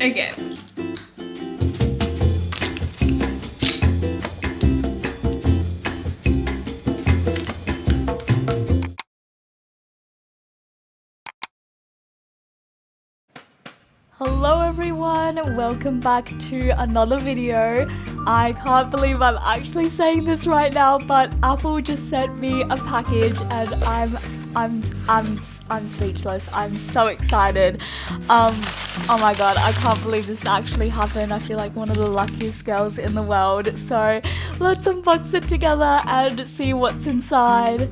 again. Hello everyone, welcome back to another video. I can't believe I'm actually saying this right now, but Apple just sent me a package and I'm speechless. I'm so excited. Oh my god, I can't believe this actually happened. I feel like one of the luckiest girls in the world. So let's unbox it together and see what's inside.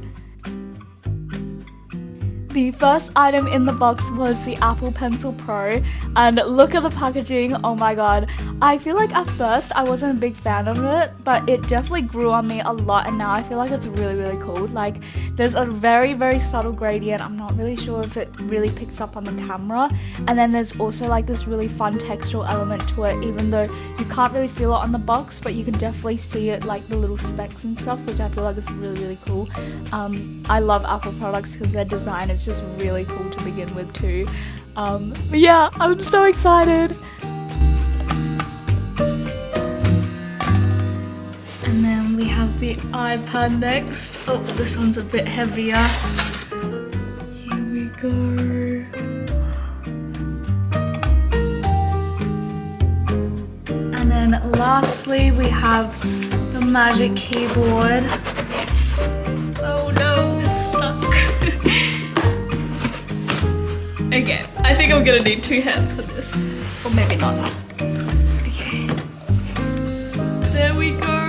The first item in the box was the Apple Pencil Pro, and look at the packaging. Oh my god, I feel like at first I wasn't a big fan of it, but it definitely grew on me a lot, and now I feel like it's really cool. Like, there's a very subtle gradient. I'm not really sure if it really picks up on the camera, and then there's also like this really fun textural element to it, even though you can't really feel it on the box, but you can definitely see it, like the little specks and stuff, which I feel like is really cool. I love Apple products because their design is just really cool to begin with too. But yeah, I'm so excited. And then we have the iPad next. Oh, this one's a bit heavier. Here we go. And then lastly, we have the Magic Keyboard. Oh no, it's stuck. Again, I think I'm gonna need 2 hands for this. Or maybe not. Okay. There we go.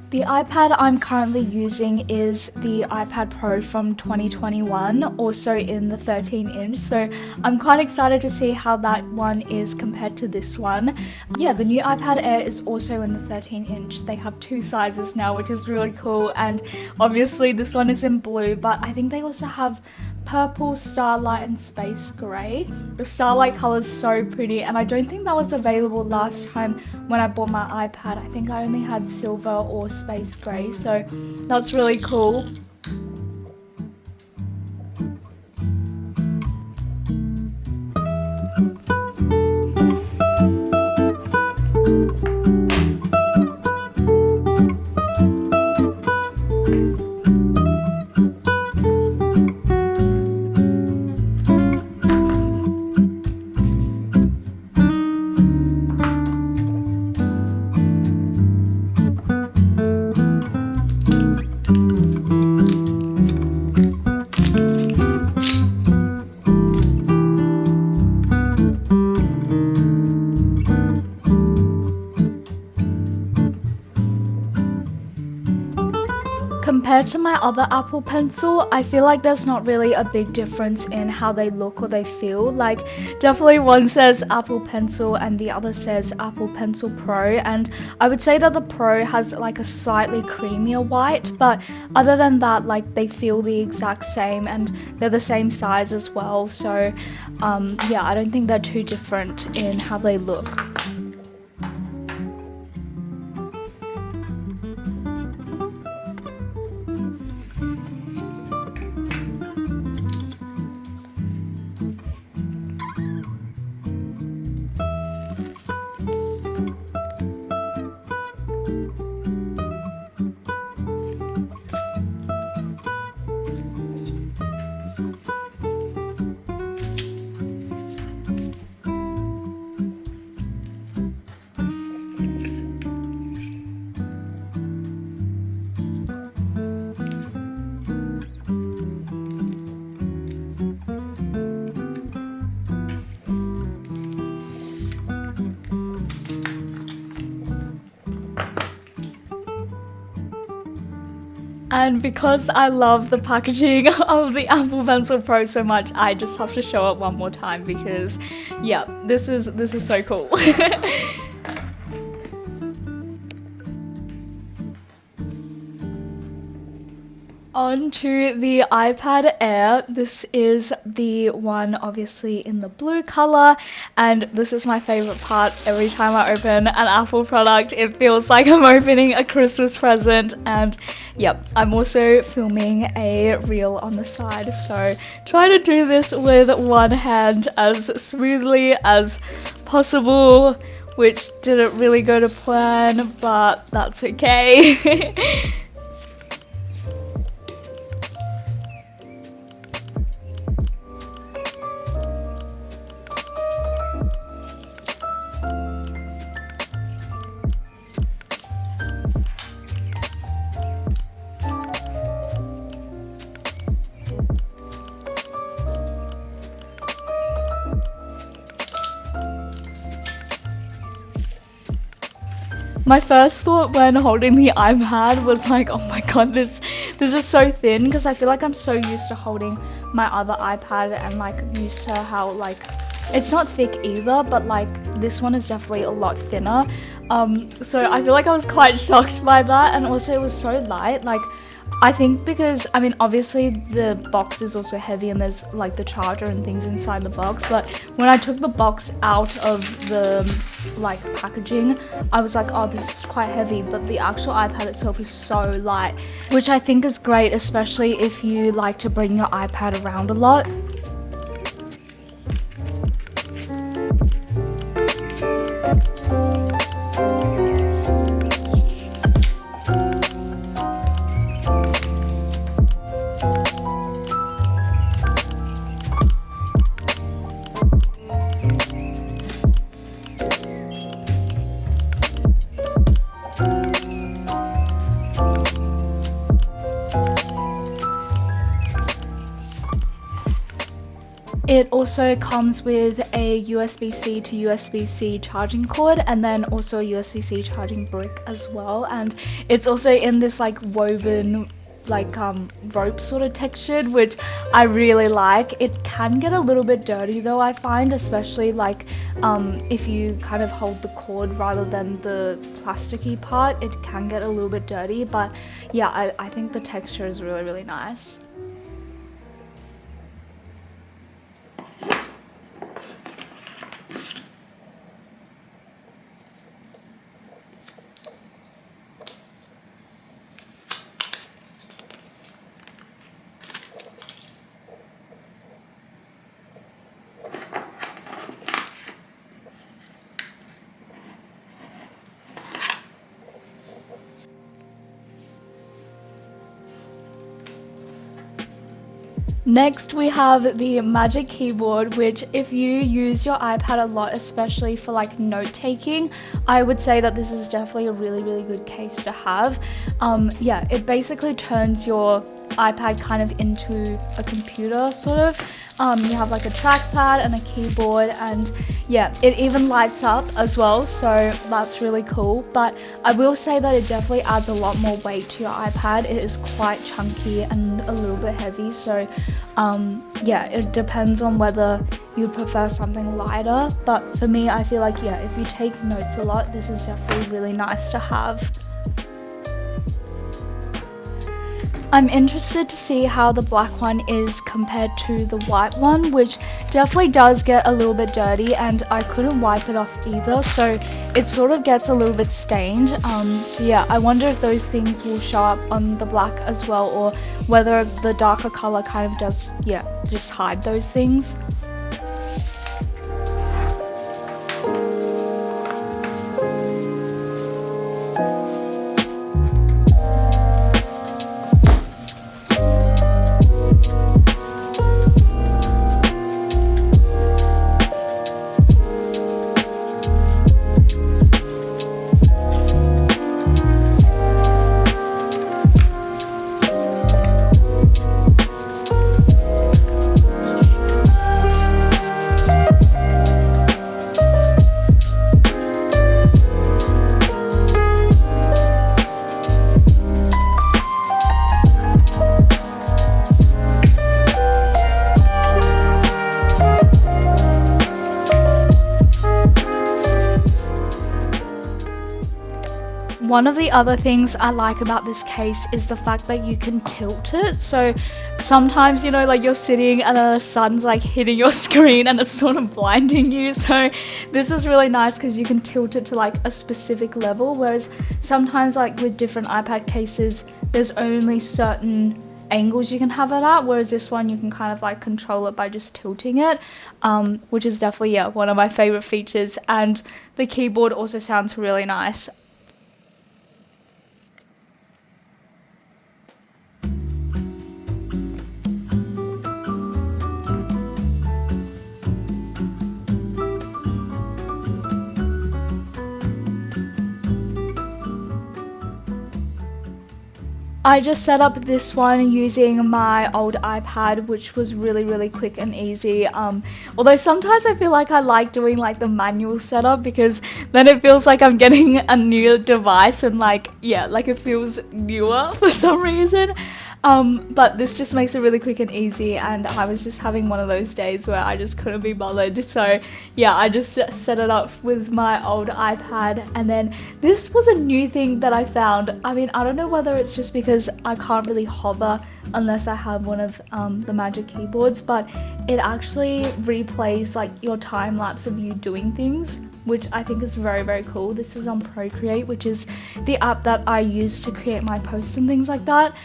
The iPad I'm currently using is the iPad Pro from 2021, also in the 13-inch, so I'm quite excited to see how that one is compared to this one. Yeah, the new iPad Air is also in the 13-inch. They have 2 sizes now, which is really cool, and obviously this one is in blue, but I think they also have purple, starlight, and space grey. The starlight color is so pretty, and I don't think that was available last time when I bought my iPad. I think I only had silver or space grey, so that's really cool. Compared to my other Apple Pencil, I feel like there's not really a big difference in how they look or they feel. Like, definitely one says Apple Pencil and the other says Apple Pencil Pro, and I would say that the Pro has like a slightly creamier white, but other than that, like, they feel the exact same and they're the same size as well, so yeah, I don't think they're too different in how they look. And because I love the packaging of the Apple Pencil Pro so much, I just have to show it one more time because, yeah, this is so cool. on to the iPad Air. This is the one obviously in the blue color, and this is my favorite part. Every time I open an Apple product, it feels like I'm opening a Christmas present. And yep, I'm also filming a reel on the side, so try to do this with one hand as smoothly as possible, which didn't really go to plan, but that's okay. My first thought when holding the iPad was like, oh my god, this is so thin, because I feel like I'm so used to holding my other iPad and like used to how like it's not thick either, but like this one is definitely a lot thinner. So I feel like I was quite shocked by that, and also it was so light. Like I think because, I mean, obviously the box is also heavy and there's like the charger and things inside the box, but when I took the box out of the like packaging, I was like, oh, this is quite heavy, but the actual iPad itself is so light, which I think is great, especially if you like to bring your iPad around a lot. It also comes with a USB-C to USB-C charging cord, and then also a USB-C charging brick as well, and it's also in this like woven like rope sort of textured, which I really like. It can get a little bit dirty though, I find, especially like if you kind of hold the cord rather than the plasticky part, it can get a little bit dirty, but yeah, I think the texture is really, really nice. Next we have the Magic Keyboard, which if you use your iPad a lot, especially for like note taking, I would say that this is definitely a really, really good case to have. Yeah, it basically turns your iPad kind of into a computer sort of. You have like a trackpad and a keyboard, and yeah, it even lights up as well, so that's really cool. But I will say that it definitely adds a lot more weight to your iPad. It is quite chunky and a little bit heavy, so yeah, it depends on whether you prefer something lighter, but for me, I feel like, yeah, if you take notes a lot, this is definitely really nice to have. I'm interested to see how the black one is compared to the white one, which definitely does get a little bit dirty, and I couldn't wipe it off either, so it sort of gets a little bit stained. So yeah, I wonder if those things will show up on the black as well, or whether the darker color kind of does, yeah, just hide those things. One of the other things I like about this case is the fact that you can tilt it. So sometimes, you know, like you're sitting and the sun's like hitting your screen and it's sort of blinding you. So this is really nice because you can tilt it to like a specific level. Whereas sometimes like with different iPad cases, there's only certain angles you can have it at, whereas this one you can kind of like control it by just tilting it, which is definitely one of my favorite features. And the keyboard also sounds really nice. I just set up this one using my old iPad, which was really quick and easy. Although sometimes I feel like I like doing like the manual setup because then it feels like I'm getting a new device and like it feels newer for some reason. But this just makes it really quick and easy, and I was just having one of those days where I just couldn't be bothered, so yeah, I just set it up with my old iPad. And then this was a new thing that I found. I mean, I don't know whether it's just because I can't really hover unless I have one of the magic keyboards, but it actually replays like your time lapse of you doing things, which I think is very cool. This is on Procreate, which is the app that I use to create my posts and things like that.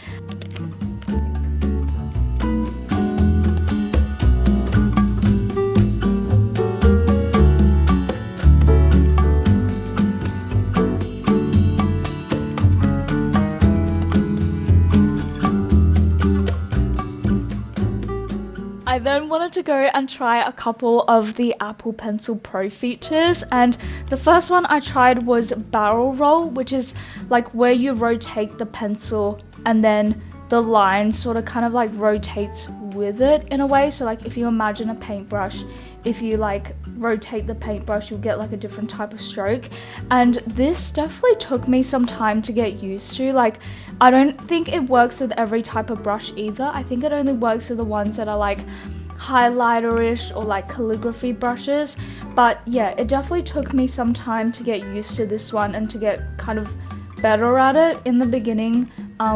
I then wanted to go and try a couple of the Apple Pencil Pro features, and the first one I tried was barrel roll, which is like where you rotate the pencil and then the line sort of kind of like rotates with it in a way. So like if you imagine a paintbrush, if you like rotate the paintbrush, you'll get like a different type of stroke. And this definitely took me some time to get used to. Like I don't think it works with every type of brush either. I think it only works with the ones that are like highlighter-ish or like calligraphy brushes. But yeah, it definitely took me some time to get used to this one and to get kind of better at it in the beginning,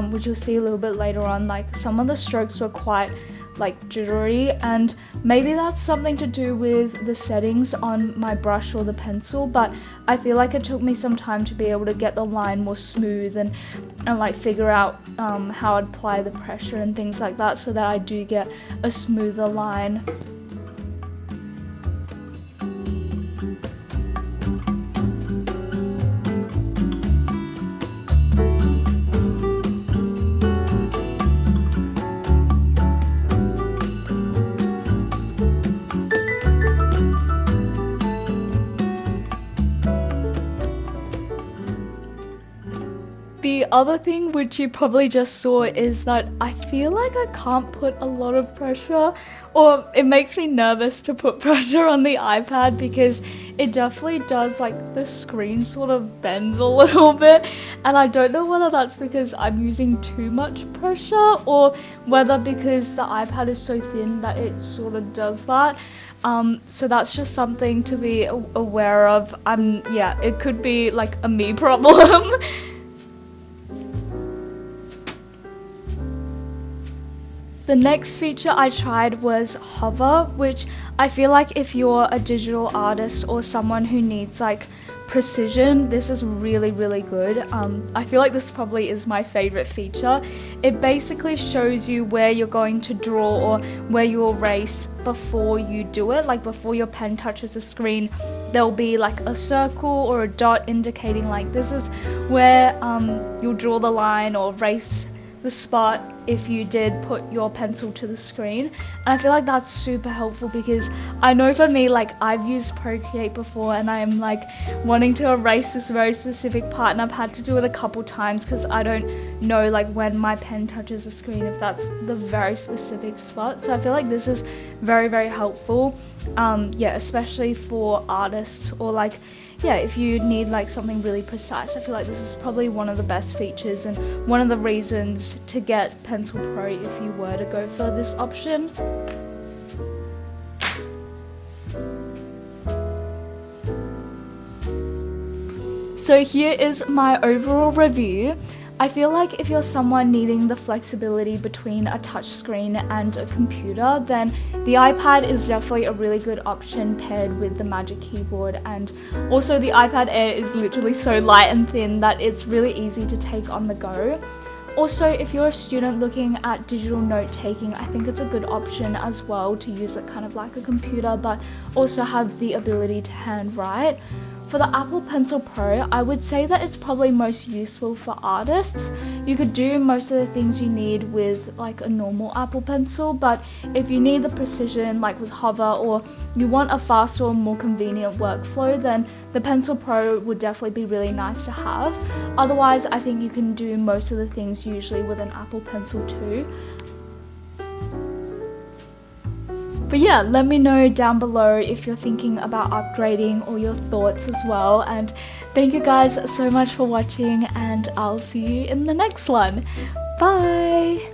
which you'll see a little bit later on. Like some of the strokes were quite like jittery, and maybe that's something to do with the settings on my brush or the pencil, but I feel like it took me some time to be able to get the line more smooth and like figure out how I'd apply the pressure and things like that so that I do get a smoother line. The other thing which you probably just saw is that I feel like I can't put a lot of pressure, or it makes me nervous to put pressure on the iPad because it definitely does, like the screen sort of bends a little bit, and I don't know whether that's because I'm using too much pressure or whether because the iPad is so thin that it sort of does that. So that's just something to be aware of. It could be like a me problem. The next feature I tried was hover, which I feel like if you're a digital artist or someone who needs like precision, this is really good. I feel like this probably is my favorite feature. It basically shows you where you're going to draw or where you erase before you do it. Like before your pen touches the screen, there'll be like a circle or a dot indicating like this is where you'll draw the line or erase the spot if you did put your pencil to the screen. And I feel like that's super helpful because I know for me, like I've used Procreate before and I'm like wanting to erase this very specific part, and I've had to do it a couple times because I don't know like when my pen touches the screen if that's the very specific spot. So I feel like this is very helpful, especially for artists or like if you need like something really precise. I feel like this is probably one of the best features and one of the reasons to get Pencil Pro if you were to go for this option. So here is my overall review. I feel like if you're someone needing the flexibility between a touchscreen and a computer, then the iPad is definitely a really good option paired with the Magic Keyboard, and also the iPad Air is literally so light and thin that it's really easy to take on the go. Also, if you're a student looking at digital note-taking, I think it's a good option as well to use it kind of like a computer but also have the ability to handwrite. For the Apple Pencil Pro, I would say that it's probably most useful for artists. You could do most of the things you need with like a normal Apple Pencil, but if you need the precision like with hover, or you want a faster or more convenient workflow, then the Pencil Pro would definitely be really nice to have. Otherwise, I think you can do most of the things usually with an Apple Pencil too. But yeah, let me know down below if you're thinking about upgrading or your thoughts as well. And thank you guys so much for watching, and I'll see you in the next one. Bye!